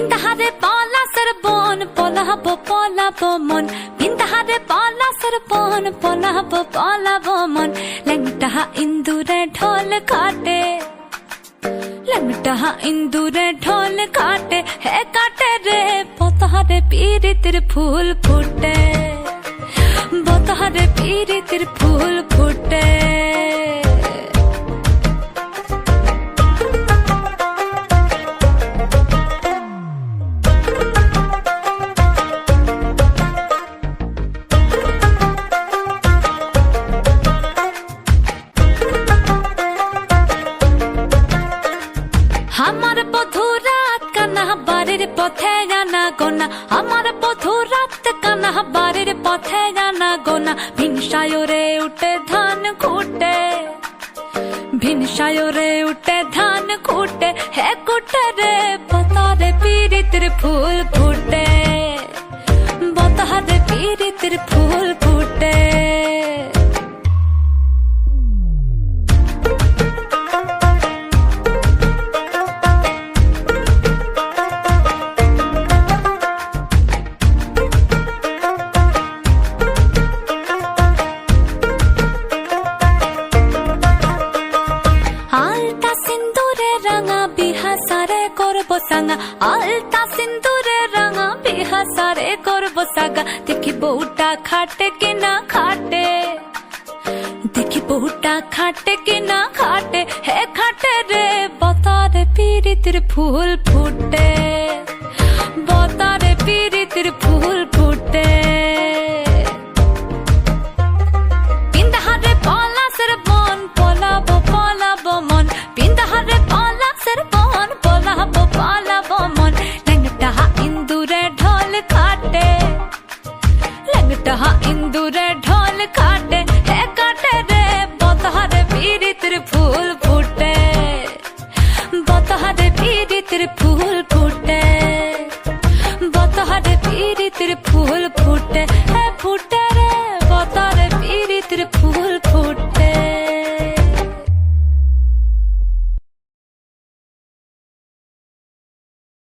বিন্দাহারে পলাশের বন পলাবো পলাবো মন বিন্দাহারে পলাশের বন পলাবো মন ল্যাংটা ইন্দুরে ঢোল কাটে ল্যাংটা ইন্দুরে ঢোল কাটে হে কাটে রে বতহারে পীড়িতের ফুল ফুটে বতহারে পীড়িতের ফুল ফুটে আমার বধূ রাত কানা বাড়ির পথে জানা গোনা আমার বধূ রাত কানা বাড়ির পথে জানা গোনা ভিনসায়রে উঠে ধান খুঁটে ভিনসায়রে উঠে ধান খুঁটে হে কুটে রে বতারে পীড়িতের ফুল ফুটে বতারে পীড়িতের ফুল ফুটে আলতা সিন্দুরে রাঙা বিহাসারে করবো সাঙ্গা আলতা সিন্দুরে রাঙা বিহাসারে করবো সাঙ্গা দেখি বউটা খাটে কিনা খাটে দেখি বউটা খাটে কিনা খাটে হে খাটে রে বতারে পীড়িতের ফুল ফুটে বতারে পীড়িতের ফুল ফুটে বিন্দাহারে পলাশের বন পলাবো পলাবো মন বিন্দাহারে পলাশের বন পলাবো মন ল্যাংটা ইন্দুরে ঢোল কাটে ল্যাংটা ইন্দুরে ঢোল কাটে হে কাটে রে বতহারে পীড়িতের ফুল ফুটে বতহারে পীড়িতের ফুল ফুটে বতহারে পীড়িতের ফুল ফুটে হে ফুটে রে বতহারে পীড়িতের ফুল